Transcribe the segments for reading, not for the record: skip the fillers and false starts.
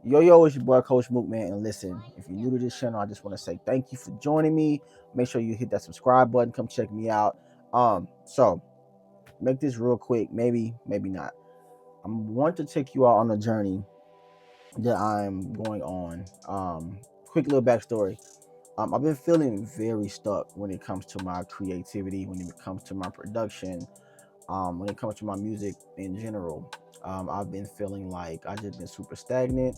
Yo, it's your boy Coach Mook, man. And listen, if you're new to this channel, I just want to say thank you for joining me. Make sure you hit that subscribe button. Come check me out. So make this real quick. Maybe not. I want to take you out on a journey that I'm going on. Quick little backstory. I've been feeling very stuck when it comes to my creativity, when it comes to my production, when it comes to my music in general. I've been feeling like I just been super stagnant.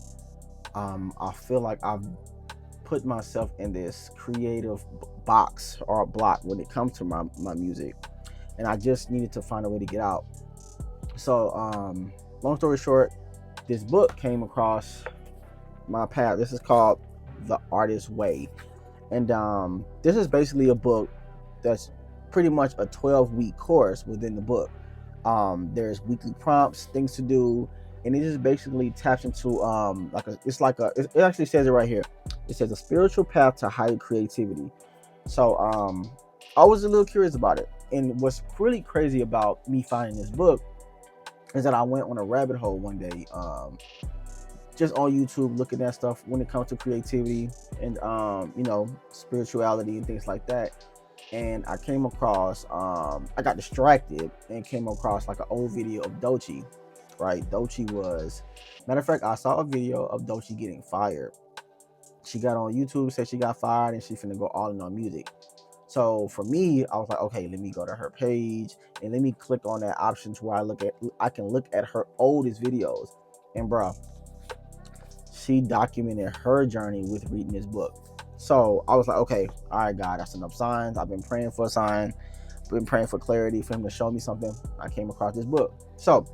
I feel like I've put myself in this creative box or block when it comes to my music, and I just needed to find a way to get out. So long story short, this book came across my path. This is called The Artist's Way, and this is basically a book that's pretty much a 12-week course within the book. There's weekly prompts, things to do, and it just basically taps into it actually says it right here. It says a spiritual path to higher creativity. So I was a little curious about it, and what's really crazy about me finding this book is that I went on a rabbit hole one day, just on YouTube, looking at stuff when it comes to creativity and spirituality and things like that. And I came across, I got distracted and came across like an old video of Doechii, right? Doechii was, matter of fact, I saw a video of Doechii getting fired. She got on YouTube, said she got fired, and she finna go all in on music. So for me, I was like, okay, let me go to her page and let me click on that option to where I can look at her oldest videos. And bro, she documented her journey with reading this book. So I was like, okay, all right, God, that's enough signs. I've been praying for a sign, been praying for clarity, for him to show me something. I came across this book. So,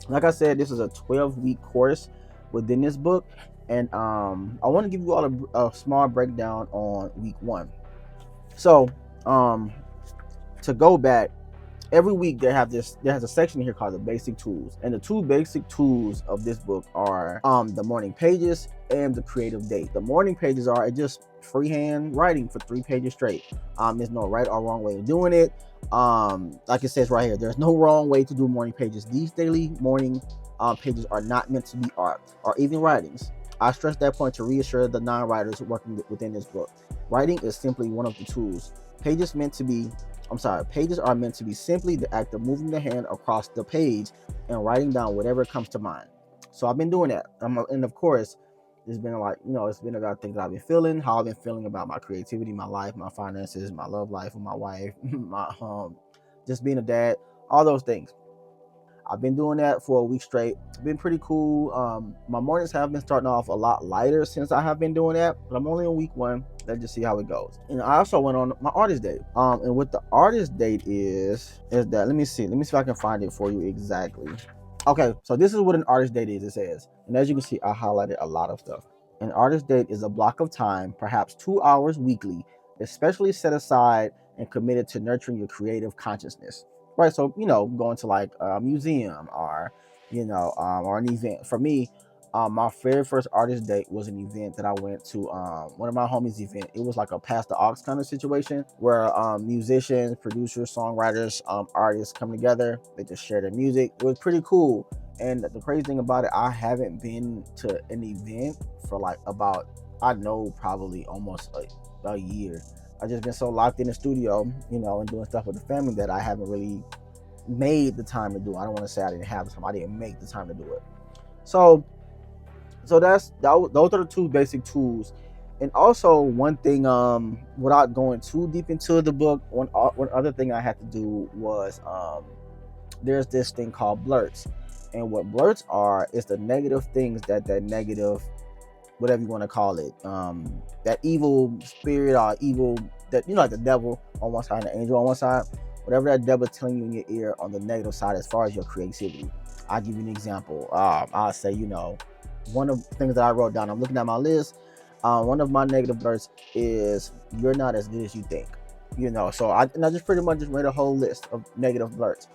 like I said, this is a 12-week course within this book. And I want to give you all a small breakdown on week 1. So, to go back, every week there's a section here called the basic tools, and the 2 basic tools of this book are the morning pages and the creative date. The morning pages are just freehand writing for 3 pages straight. There's no right or wrong way of doing it. Like it says right here, there's no wrong way to do morning pages. These daily morning pages are not meant to be art or even writings. I stress that point to reassure the non-writers working within this book. Writing is simply one of the tools. Pages are meant to be simply the act of moving the hand across the page and writing down whatever comes to mind. So I've been doing that. And of course, it's been it's been about things that I've been feeling, how I've been feeling about my creativity, my life, my finances, my love life with my wife, my just being a dad, all those things. I've been doing that for a week straight. It's been pretty cool. My mornings have been starting off a lot lighter since I have been doing that, but I'm only on week 1. Let's just see how it goes. And I also went on my artist date. And what the artist date is that, let me see if I can find it for you exactly. Okay, so this is what an artist date is. It says, and as you can see, I highlighted a lot of stuff. An artist date is a block of time, perhaps 2 hours weekly, especially set aside and committed to nurturing your creative consciousness. Right, so going to like a museum or or an event. For me, my very first artist date was an event that I went to. One of my homies' event. It was like a pass the aux kind of situation where musicians, producers, songwriters, artists come together. They just share their music. It was pretty cool. And the crazy thing about it, I haven't been to an event for like about, I know, probably almost a year. I've just been so locked in the studio, and doing stuff with the family that I haven't really made the time to do it. I don't want to say I didn't have the time. I didn't make the time to do it. So those are the 2 basic tools. And also one thing, without going too deep into the book, one other thing I had to do was there's this thing called blurts. And what blurts are is the negative things that negative, whatever you want to call it, that evil spirit or evil, that like the devil on one side and the angel on one side, whatever that devil's telling you in your ear on the negative side as far as your creativity. I'll give you an example. I'll say, one of the things that I wrote down, I'm looking at my list, one of my negative blurts is, you're not as good as you think. So I just pretty much just made a whole list of negative blurts.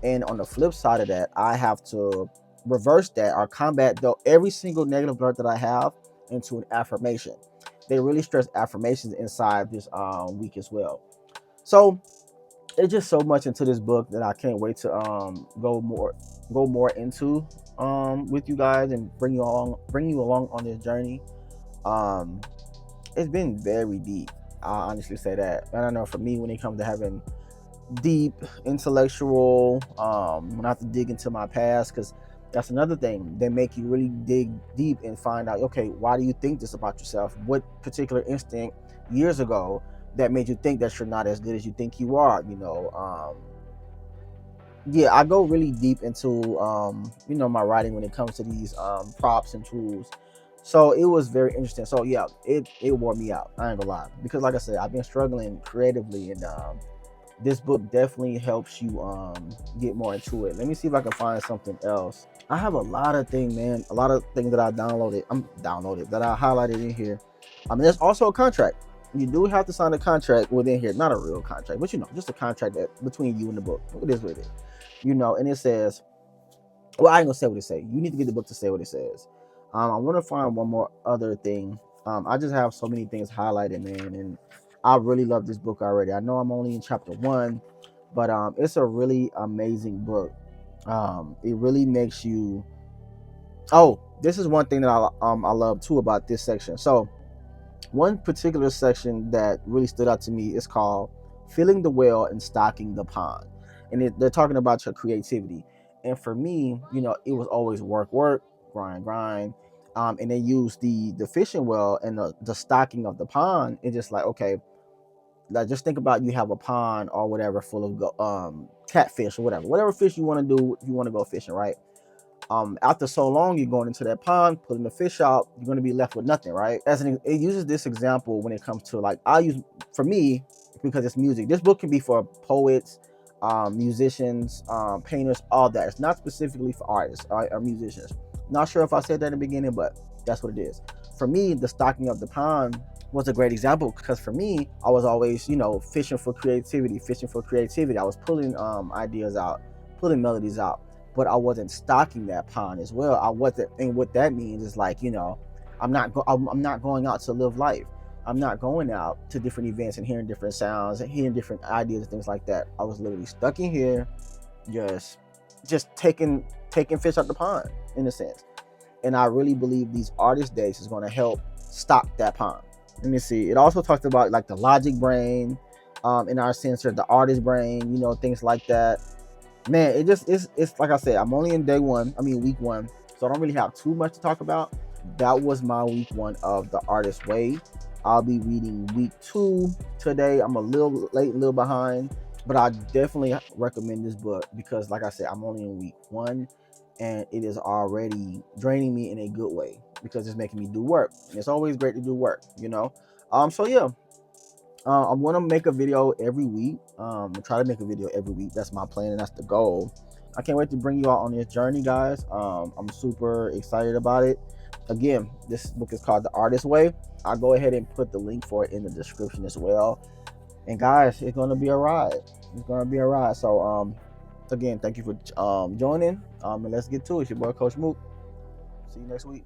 And on the flip side of that, I have to reverse that or combat every single negative blurt that I have into an affirmation. They really stress affirmations inside this week as well. So it's just so much into this book that I can't wait to go more into. with you guys and bring you along on this journey. Um, it's been very deep. I honestly say that, and I know for me, when it comes to having deep intellectual, when I have to dig into my past, because that's another thing. They make you really dig deep and find out, okay, why do you think this about yourself? What particular instinct years ago that made you think that you're not as good as you think you are? Yeah, I go really deep into my writing when it comes to these props and tools. So it was very interesting. So yeah, it wore me out. I ain't gonna lie, because like I said, I've been struggling creatively, and this book definitely helps you get more into it. Let me see if I can find something else. I have a lot of things, man. A lot of things that I downloaded that I highlighted in here. I mean, there's also a contract. You do have to sign a contract within here, not a real contract, but just a contract that between you and the book. It is what it is, and it says, well, I ain't gonna say what it says. You need to get the book to say what it says. I want to find one more other thing. I just have so many things highlighted, man, and I really love this book already. I know I'm only in chapter 1, but it's a really amazing book. It really makes you. Oh, this is one thing that I love too about this section. So one particular section that really stood out to me is called "Filling the Well and Stocking the Pond," and they're talking about your creativity. And for me, it was always work, grind. And they use the fishing well and the stocking of the pond. It's just like, okay, like just think about, you have a pond or whatever full of catfish or whatever fish you want to do. If you want to go fishing, right? After so long, you're going into that pond, pulling the fish out, you're going to be left with nothing, right? It uses this example when it comes to, like, I use, for me, because it's music. This book can be for poets, musicians, painters, all that. It's not specifically for artists or musicians. Not sure if I said that in the beginning, but that's what it is. For me, the stocking of the pond was a great example, because for me, I was always, fishing for creativity. I was pulling ideas out, pulling melodies out, but I wasn't stocking that pond as well. I wasn't, and what that means is, like, I'm not going out to live life. I'm not going out to different events and hearing different sounds and hearing different ideas and things like that. I was literally stuck in here, just taking fish out the pond, in a sense. And I really believe these artist days is going to help stock that pond. Let me see. It also talks about, like, the logic brain, in our sense, or the artist brain, things like that. Man, it's like I said, I'm only in week 1, so I don't really have too much to talk about. That was my week 1 of The Artist's Way. I'll be reading week 2 today. I'm a little late, a little behind, but I definitely recommend this book, because like I said, I'm only in week 1, and it is already draining me in a good way, because it's making me do work, and it's always great to do work. So yeah, I'm gonna make a video every week. Try to make a video every week. That's my plan, and that's the goal. I can't wait to bring you all on this journey, guys. I'm super excited about it. Again, this book is called The Artist's Way. I'll go ahead and put the link for it in the description as well. And guys, it's gonna be a ride. It's gonna be a ride. So again, thank you for joining. And let's get to it. It's your boy Coach Mook. See you next week.